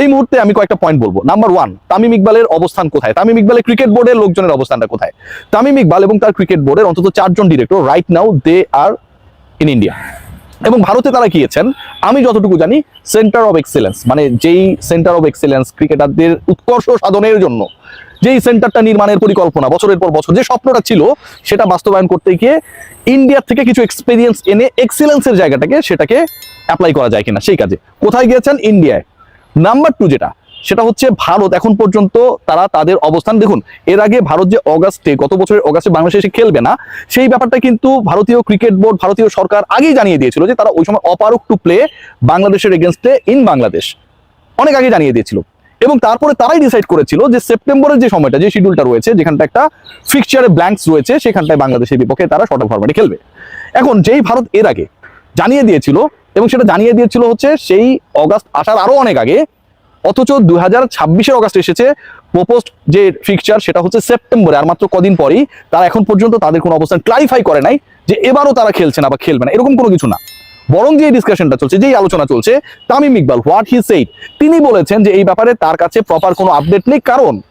এই মুহূর্তে আমি কয়েকটা পয়েন্ট বলবো। নাম্বার 1, তামিম ইকবালের অবস্থান কোথায়? তামিম ইকবালের ক্রিকেট বোর্ডের লোকজনের অবস্থানটা কোথায়? তামিম ইকবাল এবং তার ক্রিকেট বোর্ডের অন্তত 4 জন director right now they are in India, এবং ভারতে তারা গিয়েছেন আমি যতটুকু জানি সেন্টার অফ এক্সেলেন্স, মানে যেই সেন্টার অফ এক্সেলেন্স ক্রিকেটারদের উৎকর্ষ সাধনের জন্য যেই সেন্টারটা নির্মাণের পরিকল্পনা বছরের পর বছর যে স্বপ্নটা ছিল সেটা বাস্তবায়ন করতে গিয়ে ইন্ডিয়া থেকে কিছু এক্সপেরিয়েন্স এনে এক্সেলেন্সের জায়গাটাকে সেটাকে অ্যাপ্লাই করা যায় কিনা সেই কাজে কোথায় গিয়েছেন? ইন্ডিয়ায়। নাম্বার 2 যেটা, সেটা হচ্ছে ভারত এখন পর্যন্ত তারা তাদের অবস্থান দেখুন। এর আগে ভারত যে গত বছরের অগাস্টে বাংলাদেশে এসে খেলবে না সেই ব্যাপারটা কিন্তু ভারতীয় ক্রিকেট বোর্ড, ভারতীয় সরকার আগেই জানিয়ে দিয়েছিল যে তারা ওই সময় অপারক টু প্লে বাংলাদেশের এগেনস্টে ইন বাংলাদেশ, অনেক আগে জানিয়ে দিয়েছিল। এবং তারপরে তারাই ডিসাইড করেছিল যে সেপ্টেম্বরের যে সময়টা, যে শিডিউলটা রয়েছে, যেখানটা একটা ফিক্সচারে ব্ল্যাঙ্কস রয়েছে, সেখানটায় বাংলাদেশের বিপক্ষে তারা শর্ট ফরম্যাটে খেলবে। এখন যেই ভারত এর আগে জানিয়ে দিয়েছিল, এবং সেটা জানিয়ে দিয়েছিল হচ্ছে সেই অগাস্ট আসার আরো অনেক আগে, অথচ 2026-এর অগাস্ট এসেছে প্রপোজড যে ফিক্সচার সেটা হচ্ছে সেপ্টেম্বরে, আর মাত্র কদিন পরেই তারা এখন পর্যন্ত তাদের কোনো অবস্থান ক্লারিফাই করে নাই যে এবারও তারা খেলছে না বা খেলবে না, এরকম কোনো কিছু না। বরং যে ডিসকাশনটা চলছে, যেই আলোচনা চলছে, Tamim Iqbal what he said, তিনি বলেছেন যে এই ব্যাপারে তার কাছে প্রপার কোনো আপডেট নেই।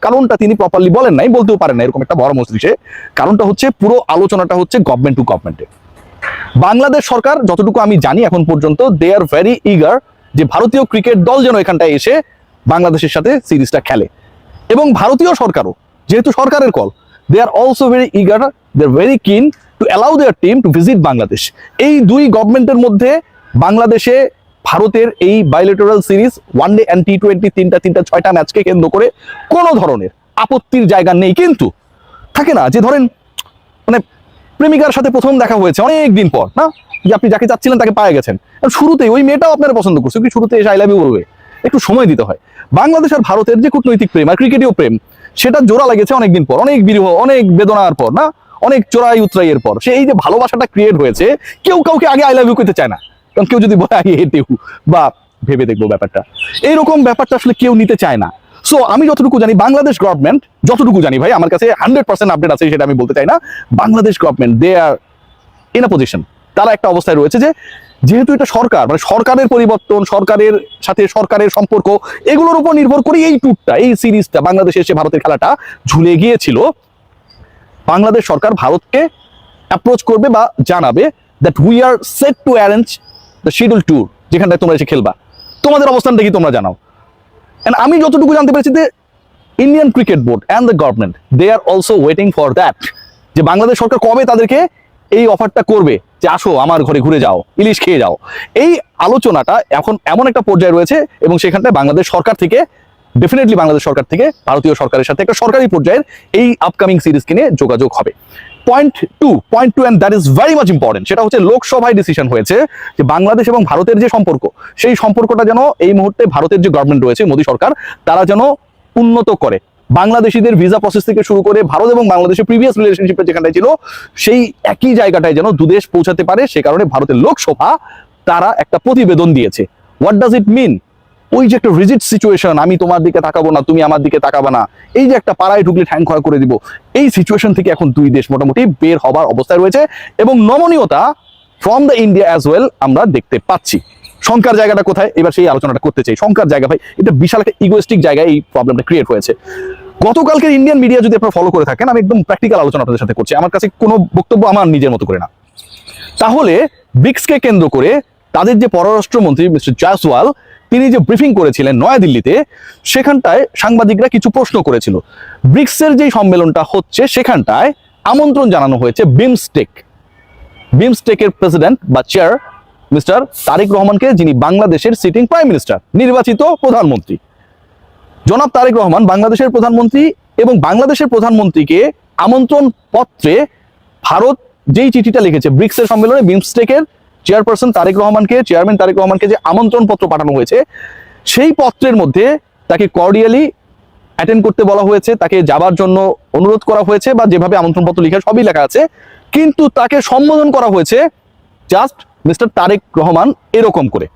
কারণটা তিনি প্রপারলি বলেন নাই, বলতেও পারেন না, এরকম একটা বড় মজলিসে। কারণটা হচ্ছে পুরো আলোচনাটা হচ্ছে গভর্নমেন্ট টু গভর্নমেন্টে। বাংলাদেশ সরকার যতটুকু আমি জানি এখন পর্যন্ত দে আর ভেরি ইগার যে ভারতীয় ক্রিকেট দল যেন এখানটায় এসে বাংলাদেশের সাথে সিরিজটা খেলে, এবং ভারতীয় সরকারও যেহেতু সরকারের কল, they are also very eager, they are very keen to allow their team to visit Bangladesh. এই দুই গভর্নমেন্টের মধ্যে বাংলাদেশে ভারতের এই বাইলেটারাল সিরিজ ওয়ানডে অ্যান্ড টি-20 তিনটা 6টা ম্যাচকে কেন্দ্র করে কোনো ধরনের আপত্তির জায়গা নেই। কিন্তু থাকে না যে ধরেন মানে প্রেমিকার সাথে প্রথম দেখা হয়েছে অনেক দিন পর, না যে আপনি যাকে চাচ্ছিলেন তাকে পায়ে গেছেন, শুরুতেই ওই মেয়েটাও আপনারা পছন্দ করছে, কি শুরুতে এসে আই লাভ ইউ বলবে, একটু সময় দিতে হয়। বাংলাদেশ আর ভারতের যে কূটনৈতিক প্রেম আর ক্রিকেটীয় প্রেম, সেটা জোড়া লেগেছে অনেকদিন পর, অনেক বিরহ, অনেক বেদনার পর, না অনেক চোরাই উতরাইয়ের পর। সেই যে ভালোবাসাটা ক্রিয়েট হয়েছে, কেউ কাউকে আগে আই লাভ ইউ করতে চায় না, কারণ কেউ যদি বলে আই হেট ইউ বা ভেবে দেখবো ব্যাপারটা, এইরকম ব্যাপারটা আসলে কেউ নিতে চায় না। সো আমি যতটুকু জানি বাংলাদেশ গভর্নমেন্ট, যতটুকু জানি ভাই, আমার কাছে 100% আপডেট আছে সেটা আমি বলতে চাই না, Bangladesh government they are in a position, তারা একটা অবস্থায় রয়েছে যে যেহেতু এটা সরকার, মানে সরকারের পরিবর্তন, সরকারের সাথে সরকারের সম্পর্ক, এগুলোর উপর নির্ভর করে এই ট্যুরটা, এই সিরিজটা বাংলাদেশে এসে ভারতের খেলাটা ঝুলে গিয়েছিল। বাংলাদেশ সরকার ভারতকে অ্যাপ্রোচ করবে বা জানাবে that we are set to arrange the schedule tour, যেখানটায় তোমরা এসে খেলবা, তোমাদের অবস্থানটা কি তোমরা জানাও। এন্ড আমি যতটুকু জানতে পেরেছি যে Indian cricket board and the government they are also waiting for that, যে বাংলাদেশ সরকার কবে তাদেরকে এই অফারটা করবে যে আসো আমার ঘরে ঘুরে যাও, ইলিশ খেয়ে যাও। এই আলোচনাটা এখন এমন একটা পর্যায়ে রয়েছে, এবং সেখানটায় বাংলাদেশ সরকার থেকে ডেফিনেটলি ভারতীয় সরকারের সাথে একটা সরকারি পর্যায়ের এই আপকামিং সিরিজকে নিয়ে যোগাযোগ হবে। Point two and that is very much important, সেটা হচ্ছে লোকসভায় ডিসিশন হয়েছে যে বাংলাদেশ এবং ভারতের যে সম্পর্ক, সেই সম্পর্কটা যেন এই মুহূর্তে ভারতের যে গভর্নমেন্ট রয়েছে, মোদী সরকার, তারা যেন উন্নত করে। বাংলাদেশিদের ভিসা প্রসেস থেকে শুরু করে ভারত এবং বাংলাদেশের প্রিভিয়াস রিলেশনশিপে যেখানটায় ছিল সেই একই জায়গাটায় যেন দুদেশ পৌঁছাতে পারে, সে কারণে ভারতের লোকসভা তারা একটা প্রতিবেদন দিয়েছে। হোয়াট ডাজ ইট মিন? ওই যে একটা রিজিড সিচুয়েশন, আমি তোমার দিকে তাকাবো না, তুমি আমার দিকে তাকাবা না, এই যে একটা পাড়ায় ঢুকলে ঠ্যাং ক্ষয় করে দিব, এই সিচুয়েশন থেকে এখন দুই দেশ মোটামুটি বের হবার অবস্থায় রয়েছে, এবং নমনীয়তা from the India as well আমরা দেখতে পাচ্ছি। শঙ্কার জায়গাটা কোথায়, এবার সেই আলোচনাটা করতে চাই। শঙ্কার জায়গা ভাই, এটা বিশাল একটা ইগোয়েস্টিক জায়গায় এই প্রবলেমটা ক্রিয়েট হয়েছে। গতকালকের ইন্ডিয়ান মিডিয়া যদি আপনারা ফলো করে থাকেন, আমি একদম প্র্যাকটিক্যাল আলোচনা আপনাদের সাথে করছি, আমার কাছে কোনো বক্তব্য আমার নিজের মতো করে না। তাহলে ব্রিক্সকে কেন্দ্র করে তাদের যে পররাষ্ট্রমন্ত্রী মিস্টার জয়সওয়াল, তিনি যে ব্রিফিং করেছিলেন নয়াদিল্লিতে, সেখানটায় সাংবাদিকরা কিছু প্রশ্ন করেছিল। ব্রিক্সের যে সম্মেলনটা হচ্ছে সেখানটায় আমন্ত্রণ জানানো হয়েছে বিমস্টেকের প্রেসিডেন্ট বা চেয়ার মিস্টার তারেক রহমানকে, যিনি বাংলাদেশের সিটিং প্রাইম মিনিস্টার, নির্বাচিত প্রধানমন্ত্রী জনাব তারেক রহমান, বাংলাদেশের প্রধানমন্ত্রী, এবং বাংলাদেশের প্রধানমন্ত্রীকে আমন্ত্রণ পত্রে ভারত যেই চিঠিটা লিখেছে ব্রিক্সের সম্মেলনে, বিমস্টেকের চেয়ারপারসন তারেক রহমানকে, চেয়ারম্যান তারেক রহমানকে যে আমন্ত্রণ পত্র পাঠানো হয়েছে, সেই পত্রের মধ্যে তাকে কর্ডিয়ালি অ্যাটেন্ড করতে বলা হয়েছে, তাকে যাবার জন্য অনুরোধ করা হয়েছে, বা যেভাবে আমন্ত্রণ পত্র লিখে সবই লেখা আছে, কিন্তু তাকে সম্বোধন করা হয়েছে জাস্ট মিস্টার তারেক রহমান, এরকম করে।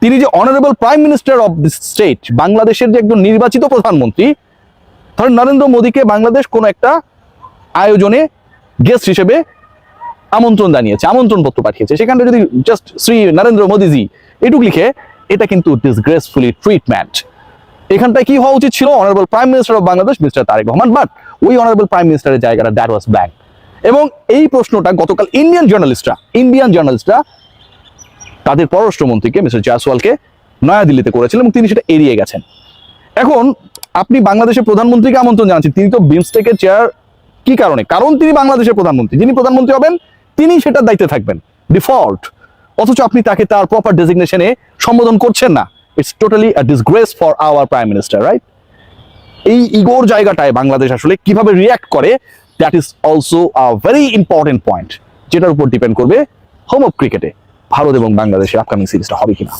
তিনি যে honourable prime minister of this state, বাংলাদেশের যে একজন নির্বাচিত প্রধানমন্ত্রী, ধরেন নরেন্দ্র মোদীকে বাংলাদেশ কোনো একটা আয়োজনে গেস্ট হিসেবে আমন্ত্রণ জানিয়েছে, আমন্ত্রণ পত্র পাঠিয়েছে, সেখানে যদি জাস্ট শ্রী নরেন্দ্র মোদীজি এটুক লিখে, এটা কিন্তু ডিসগ্রেসফুলি ট্রিটমেন্ট। এখানটায় কি হওয়া উচিত ছিল, honourable prime minister of Bangladesh mister Tarek Rahman, but ওই অনারেবল প্রাইম মিনিস্টারের জায়গাটা দ্যাট ওয়াজ ব্ল্যাঙ্ক। এবং এই প্রশ্নটা গতকাল ইন্ডিয়ান জার্নালিস্টরা তাদের পররাষ্ট্রমন্ত্রীকে মিস্টার জয়সওয়ালকে নয়াদিল্লিতে করেছিলেন এবং তিনি সেটা এড়িয়ে গেছেন। এখন আপনি বাংলাদেশের প্রধানমন্ত্রীকে আমন্ত্রণ জানাচ্ছেন, তিনি তো বিমস্টেকের চেয়ার কি কারণে, কারণ তিনি বাংলাদেশের প্রধানমন্ত্রী, যিনি প্রধানমন্ত্রী হবেন তিনি সেটার দায়িত্বে থাকবেন ডিফল্ট, অথচ আপনি তাকে তার প্রপার ডেজিগনেশনে সম্বোধন করছেন না। It's totally a disgrace for our prime minister, right? এই ইগোর জায়গাটায় বাংলাদেশ আসলে কিভাবে রিয়াক্ট করে, that is also a very important point, যেটার উপর ডিপেন্ড করবে হোম অফ ক্রিকেটে ভারত এবং বাংলাদেশের আপকামিং সিরিজটা হবে কিনা।